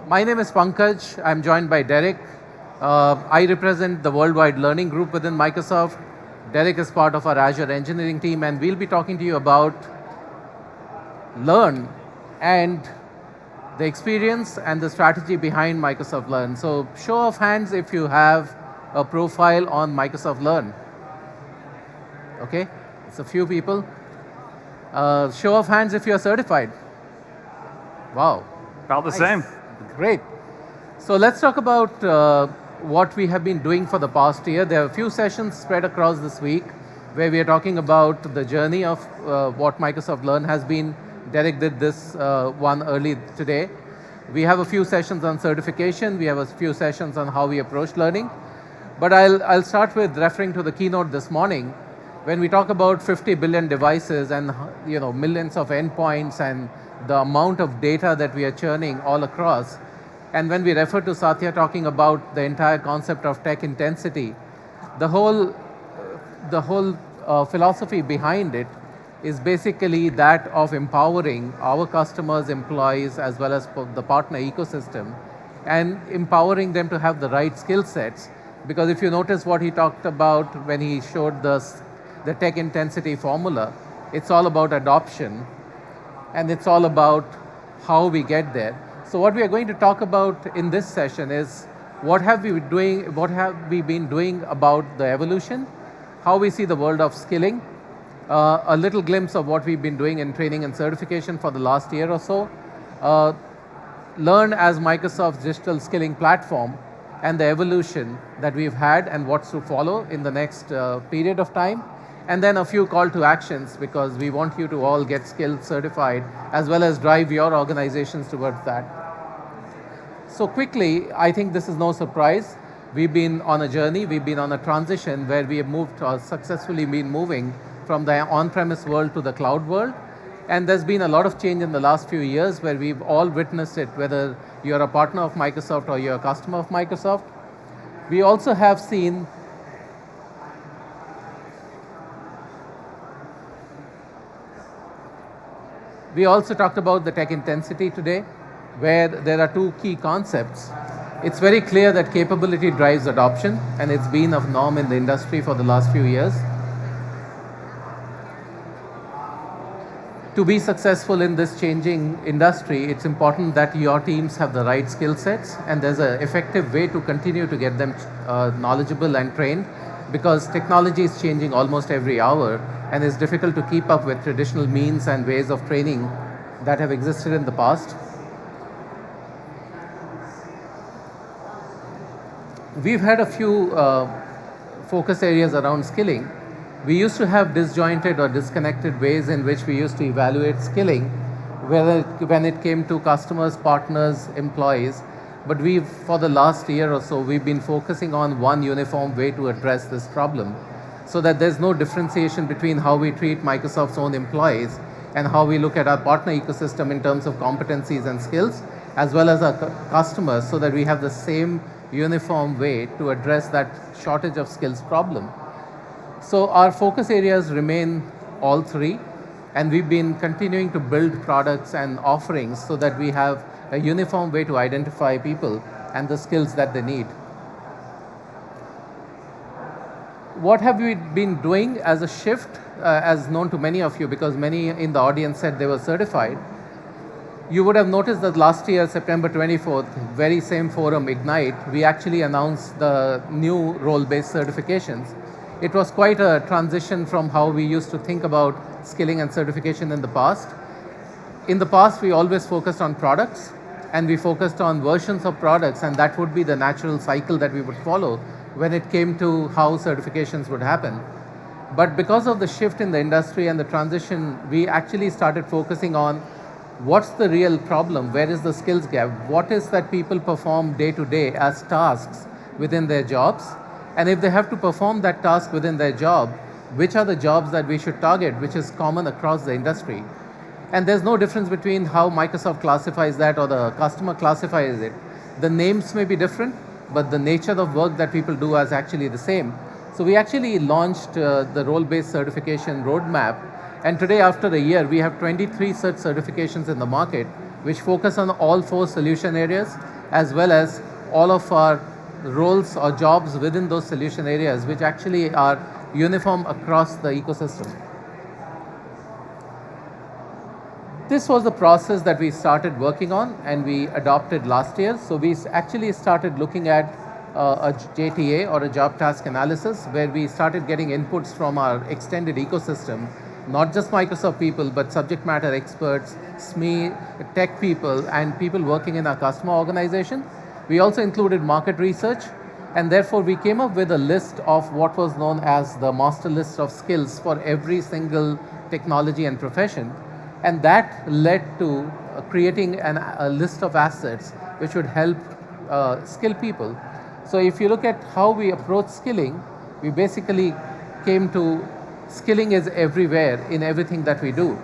My name is Pankaj. I'm joined by Derek. I represent the Worldwide Learning Group within Microsoft. Derek is part of our Azure engineering team, and we'll be talking to you about Learn and the experience and the strategy behind Microsoft Learn. So, show of hands if you have a profile on Microsoft Learn. Okay, it's a few people. Show of hands if you're certified. Wow. About the same. Great. So let's talk about what we have been doing for the past year. There are a few sessions spread across this week where we are talking about the journey of what Microsoft Learn has been. Derek did this one early today. We have a few sessions on certification. We have a few sessions on how we approach learning. But I'll start with referring to the keynote this morning. When we talk about 50 billion devices and millions of endpoints and the amount of data that we are churning all across, and when we refer to Satya talking about the entire concept of tech intensity, the whole philosophy behind it is basically that of empowering our customers, employees, as well as the partner ecosystem, and empowering them to have the right skill sets. Because if you notice what he talked about when he showed the tech intensity formula, it's all about adoption, and it's all about how we get there. So what we are going to talk about in this session is what have we been doing about the evolution, how we see the world of skilling, a little glimpse of what we've been doing in training and certification for the last year or so, Learn as Microsoft's digital skilling platform, and the evolution that we've had and what's to follow in the next period of time. And then a few call to actions, because we want you to all get skilled certified as well as drive your organizations towards that. So quickly, I think this is no surprise. We've been on a journey, we've been on a transition where we have moved or successfully been moving from the on-premise world to the cloud world. And there's been a lot of change in the last few years where we've all witnessed it, whether you're a partner of Microsoft or you're a customer of Microsoft. We also have seen We also talked about the tech intensity today, where there are two key concepts. It's very clear that capability drives adoption, and it's been a norm in the industry for the last few years. To be successful in this changing industry, it's important that your teams have the right skill sets, and there's an effective way to continue to get them knowledgeable and trained, because technology is changing almost every hour, and it's difficult to keep up with traditional means and ways of training that have existed in the past. We've had a few focus areas around skilling. We used to have disjointed or disconnected ways in which we used to evaluate skilling, when it came to customers, partners, employees. But for the last year or so, we've been focusing on one uniform way to address this problem, so that there's no differentiation between how we treat Microsoft's own employees and how we look at our partner ecosystem in terms of competencies and skills, as well as our customers, so that we have the same uniform way to address that shortage of skills problem. So our focus areas remain all three, and we've been continuing to build products and offerings so that we have a uniform way to identify people and the skills that they need. What have we been doing as a shift, as known to many of you, because many in the audience said they were certified? You would have noticed that last year, September 24th, very same forum, Ignite, we actually announced the new role-based certifications. It was quite a transition from how we used to think about skilling and certification in the past. In the past, we always focused on products, and we focused on versions of products, and that would be the natural cycle that we would follow when it came to how certifications would happen. But because of the shift in the industry and the transition, we actually started focusing on what's the real problem, where is the skills gap, what is that people perform day to day as tasks within their jobs, and if they have to perform that task within their job, which are the jobs that we should target, which is common across the industry. And there's no difference between how Microsoft classifies that or the customer classifies it. The names may be different, but the nature of work that people do is actually the same. So we actually launched the role-based certification roadmap, and today, after a year, we have 23 such certifications in the market, which focus on all 4 solution areas. as well as all of our roles or jobs within those solution areas, which actually are uniform across the ecosystem. This was the process that we started working on and we adopted last year. So we actually started looking at a JTA, or a job task analysis, where we started getting inputs from our extended ecosystem, not just Microsoft people, but subject matter experts, SME, tech people, and people working in our customer organization. We also included market research, and therefore we came up with a list of what was known as the master list of skills for every single technology and profession. And that led to creating a list of assets which would help skill people. So if you look at how we approach skilling, we basically came to skilling is everywhere in everything that we do.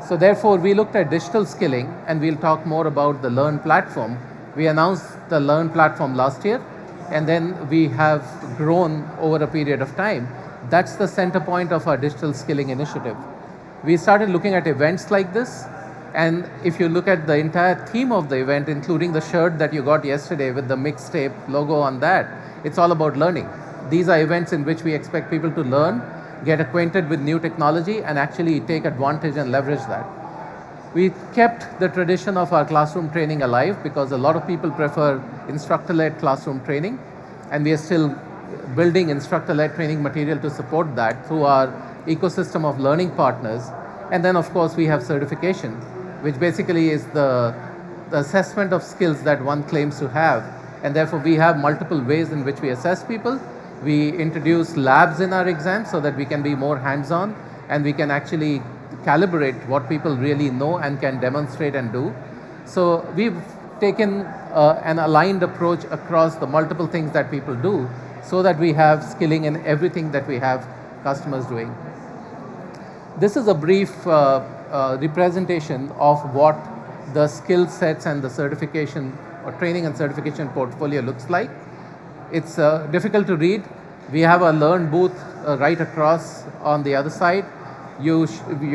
So therefore we looked at digital skilling, and we'll talk more about the Learn platform. We announced the Learn platform last year, and then we have grown over a period of time. That's the center point of our digital skilling initiative. We started looking at events like this, and if you look at the entire theme of the event, including the shirt that you got yesterday with the mixtape logo on that, it's all about learning. These are events in which we expect people to learn, get acquainted with new technology, and actually take advantage and leverage that. We kept the tradition of our classroom training alive, because a lot of people prefer instructor-led classroom training, and we are still building instructor-led training material to support that through our ecosystem of learning partners. And then of course we have certification, which basically is the assessment of skills that one claims to have, and therefore we have multiple ways in which we assess people. We introduce labs in our exams so that we can be more hands-on, and we can actually calibrate what people really know and can demonstrate and do. So we've taken an aligned approach across the multiple things that people do, so that we have skilling in everything that we have customers doing. This is a brief representation of what the skill sets and the certification or training and certification portfolio looks like. It's difficult to read. We have a Learn booth right across on the other side. You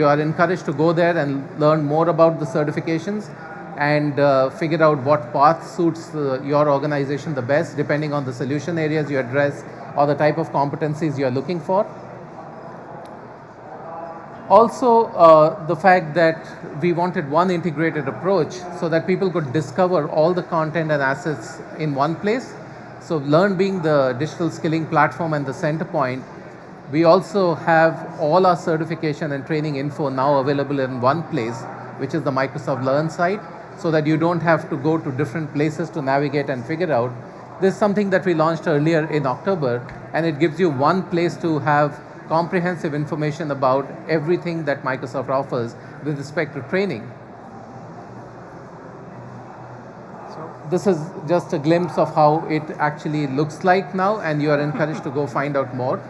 are encouraged to go there and learn more about the certifications and figure out what path suits your organization the best, depending on the solution areas you address or the type of competencies you are looking for. Also, the fact that we wanted one integrated approach so that people could discover all the content and assets in one place. So Learn being the digital skilling platform and the center point, we also have all our certification and training info now available in one place, which is the Microsoft Learn site, so that you don't have to go to different places to navigate and figure out. This is something that we launched earlier in October, and it gives you one place to have comprehensive information about everything that Microsoft offers with respect to training. So this is just a glimpse of how it actually looks like now, and you are encouraged to go find out more.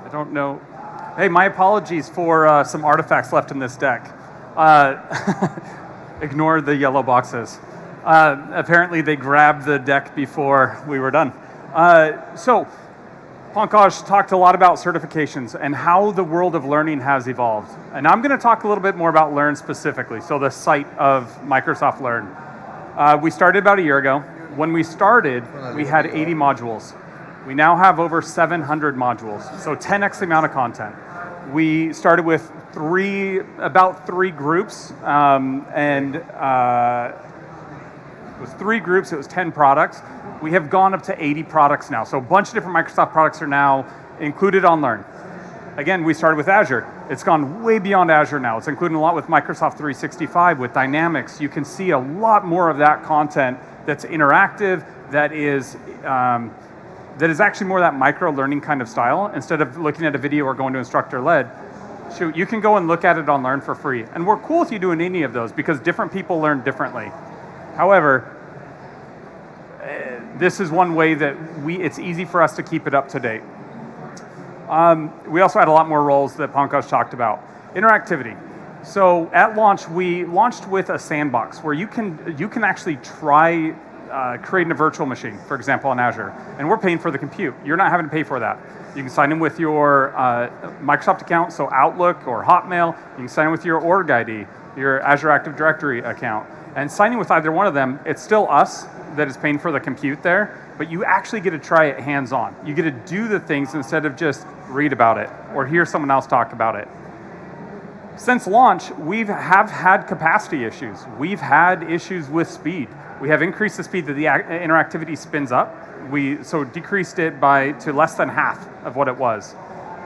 I don't know. Hey, my apologies for some artifacts left in this deck. Ignore the yellow boxes. Apparently they grabbed the deck before we were done. So Pankaj talked a lot about certifications and how the world of learning has evolved. And I'm going to talk a little bit more about Learn specifically, so the site of Microsoft Learn. We started about a year ago. When we started, we had 80 modules. We now have over 700 modules, so 10x the amount of content. We started with about three groups, it was 3 groups, it was 10 products. We have gone up to 80 products now. So a bunch of different Microsoft products are now included on Learn. Again, we started with Azure. It's gone way beyond Azure now. It's including a lot with Microsoft 365, with Dynamics. You can see a lot more of that content that's interactive, that is actually more that micro-learning kind of style. Instead of looking at a video or going to instructor-led, shoot, you can go and look at it on Learn for free. And we're cool with you doing any of those, because different people learn differently. However, this is one way that it's easy for us to keep it up to date. We also had a lot more roles that Pankaj talked about. Interactivity. So at launch, we launched with a sandbox where you can actually try creating a virtual machine, for example, on Azure. And we're paying for the compute. You're not having to pay for that. You can sign in with your Microsoft account, so Outlook or Hotmail. You can sign in with your org ID, your Azure Active Directory account. And signing with either one of them, it's still us that is paying for the compute there, but you actually get to try it hands-on. You get to do the things instead of just read about it or hear someone else talk about it. Since launch, we have had capacity issues. We've had issues with speed. We have increased the speed that the interactivity spins up. So decreased it to less than half of what it was.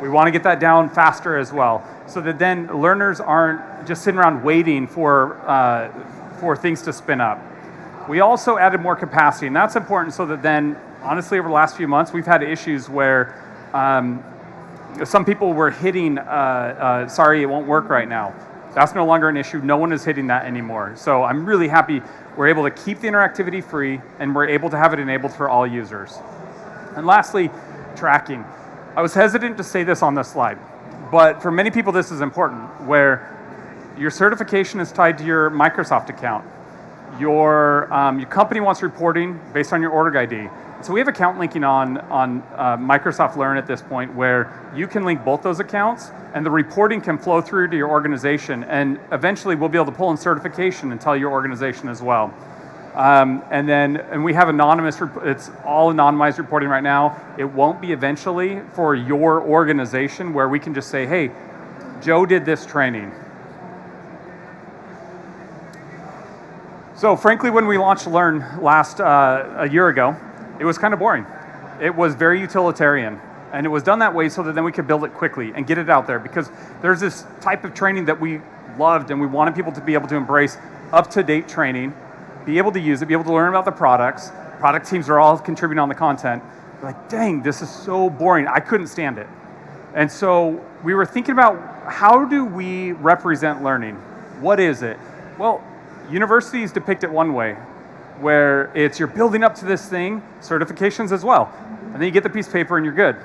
We want to get that down faster as well, so that then learners aren't just sitting around waiting for things to spin up. We also added more capacity, and that's important so that then, honestly, over the last few months, we've had issues where some people were hitting, sorry, it won't work right now. That's no longer an issue. No one is hitting that anymore. So I'm really happy we're able to keep the interactivity free, and we're able to have it enabled for all users. And lastly, tracking. I was hesitant to say this on this slide, but for many people this is important, where your certification is tied to your Microsoft account. Your company wants reporting based on your org ID. So we have account linking on Microsoft Learn at this point, where you can link both those accounts, and the reporting can flow through to your organization, and eventually we'll be able to pull in certification and tell your organization as well. And we have anonymous, it's all anonymized reporting right now. It won't be eventually for your organization, where we can just say, hey, Joe did this training. So frankly, when we launched Learn a year ago, it was kind of boring. It was very utilitarian, and it was done that way so that then we could build it quickly and get it out there, because there's this type of training that we loved and we wanted people to be able to embrace up-to-date training, be able to use it, be able to learn about the products. Product teams are all contributing on the content. We're like, dang, this is so boring. I couldn't stand it. And so we were thinking about, how do we represent learning? What is it? Well, universities depict it one way, where it's you're building up to this thing, certifications as well, and then you get the piece of paper and you're good.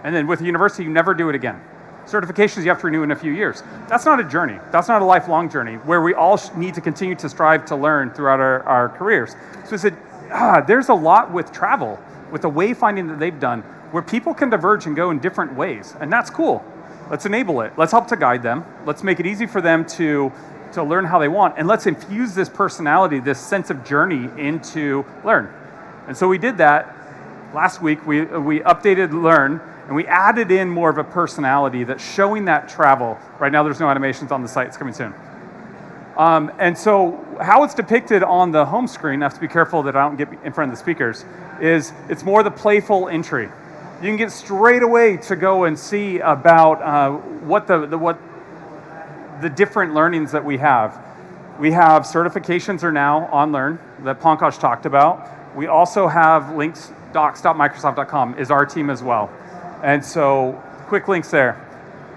And then with a university, you never do it again. Certifications you have to renew in a few years. That's not a journey. That's not a lifelong journey, where we all need to continue to strive to learn throughout our careers. So we said, there's a lot with travel, with the wayfinding that they've done, where people can diverge and go in different ways, and that's cool. Let's enable it. Let's help to guide them. Let's make it easy for them to learn how they want, and let's infuse this personality, this sense of journey into Learn. And so we did that last week. We updated Learn, and we added in more of a personality that's showing that travel. Right now there's no animations on the site, it's coming soon. And so how it's depicted on the home screen, I have to be careful that I don't get in front of the speakers, is it's more the playful entry. You can get straight away to go and see about what the different learnings that we have. We have certifications are now on Learn that Pankaj talked about. We also have links, docs.microsoft.com is our team as well. And so quick links there.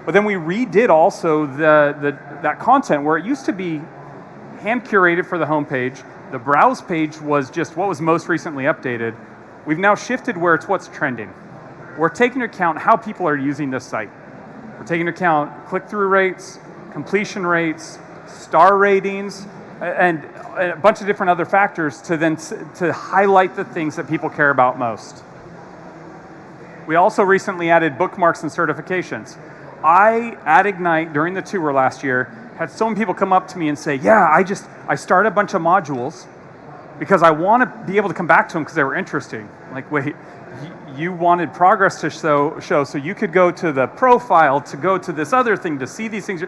But then we redid also that content, where it used to be hand curated for the homepage. The browse page was just what was most recently updated. We've now shifted where it's what's trending. We're taking into account how people are using this site. We're taking into account click-through rates, completion rates, star ratings, and a bunch of different other factors to highlight the things that people care about most. We also recently added bookmarks and certifications. At Ignite, during the tour last year, had so many people come up to me and say, yeah, I started a bunch of modules because I want to be able to come back to them because they were interesting. Like, wait, you wanted progress to show, so you could go to the profile, to go to this other thing, to see these things.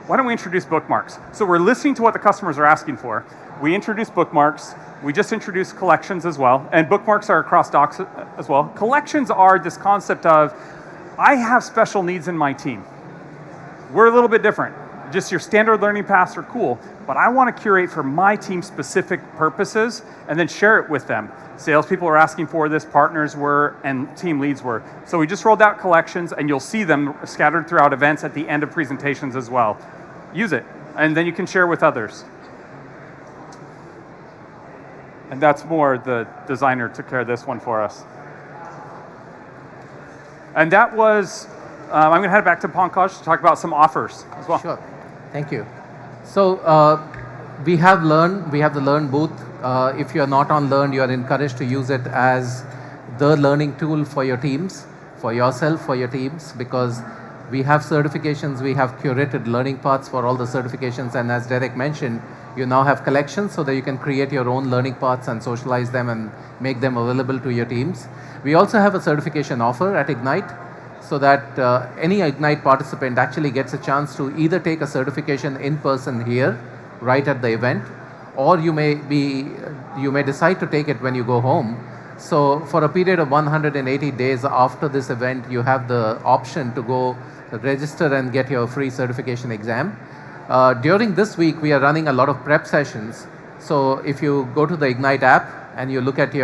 Why don't we introduce bookmarks? So we're listening to what the customers are asking for. We introduced bookmarks. We just introduced collections as well, and bookmarks are across docs as well. Collections are this concept of, I have special needs in my team. We're a little bit different. Just your standard learning paths are cool, but I want to curate for my team specific purposes and then share it with them. Salespeople are asking for this, partners were, and team leads were. So we just rolled out collections, and you'll see them scattered throughout events at the end of presentations as well. Use it, and then you can share with others. And that's more, the designer took care of this one for us. And that was, I'm going to head back to Pankaj to talk about some offers as well. Sure, thank you. So we have Learn, we have the Learn booth. If you're not on Learn, you are encouraged to use it as the learning tool for your teams, for yourself, for your teams, because we have certifications, we have curated learning paths for all the certifications, and as Derek mentioned, You now have collections so that you can create your own learning paths and socialize them and make them available to your teams. We also have a certification offer at Ignite, so that any Ignite participant actually gets a chance to either take a certification in person here, right at the event, or you may decide to take it when you go home. So for a period of 180 days after this event, you have the option to go register and get your free certification exam. During this week, we are running a lot of prep sessions. So if you go to the Ignite app and you look at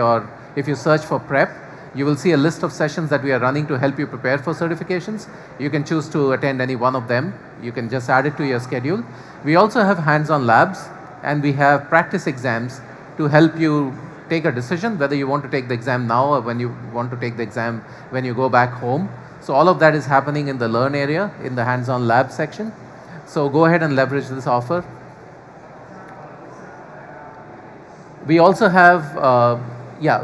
if you search for prep, you will see a list of sessions that we are running to help you prepare for certifications. You can choose to attend any one of them. You can just add it to your schedule. We also have hands-on labs, and we have practice exams to help you take a decision whether you want to take the exam now or when you want to take the exam when you go back home. So all of that is happening in the Learn area, in the hands-on lab section. So go ahead and leverage this offer. We also have,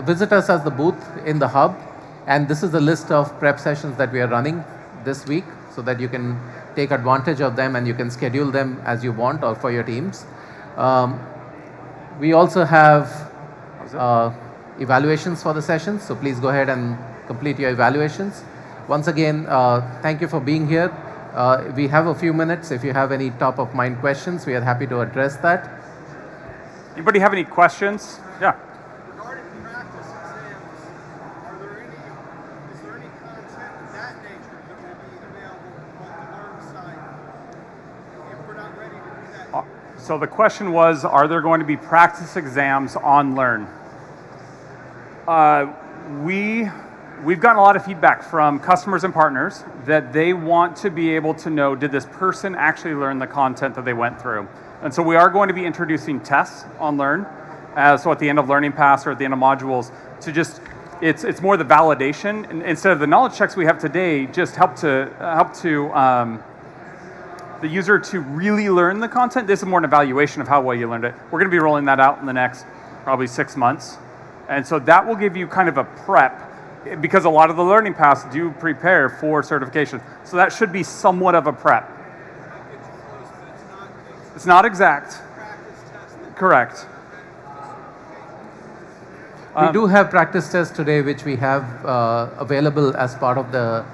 visit us as the booth in the hub, and this is the list of prep sessions that we are running this week so that you can take advantage of them and you can schedule them as you want or for your teams. We also have evaluations for the sessions, so please go ahead and complete your evaluations. Once again, thank you for being here. We have a few minutes. If you have any top of mind questions, we are happy to address that. Anybody have any questions? Yeah. Regarding practice exams, is there any content of that nature that will be available on the Learn site if we're not ready to do that? So the question was, are there going to be practice exams on Learn? We've gotten a lot of feedback from customers and partners that they want to be able to know, did this person actually learn the content that they went through? And so we are going to be introducing tests on Learn. So at the end of Learning Pass or at the end of modules, to just, it's more the validation. And instead of the knowledge checks we have today, just help to the user to really learn the content. This is more an evaluation of how well you learned it. We're going to be rolling that out in the next probably 6 months. And so that will give you kind of a prep, because a lot of the Learning Paths do prepare for certification. So that should be somewhat of a prep. It's not exact. Correct. We do have practice tests today, which we have available as part of the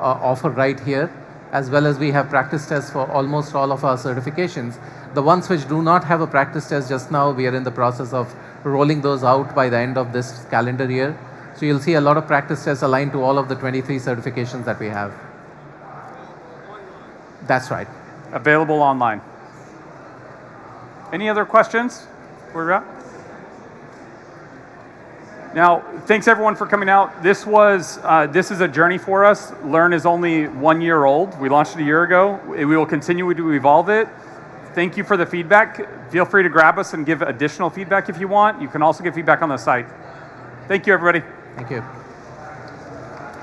offer right here, as well as we have practice tests for almost all of our certifications. The ones which do not have a practice test just now, we are in the process of rolling those out by the end of this calendar year. So you'll see a lot of practice tests aligned to all of the 23 certifications that we have. That's right. Available online. Any other questions? Where we're at? Now, thanks everyone for coming out. This is a journey for us. Learn is only 1 year old. We launched it a year ago. We will continue to evolve it. Thank you for the feedback. Feel free to grab us and give additional feedback if you want. You can also give feedback on the site. Thank you, everybody. Thank you.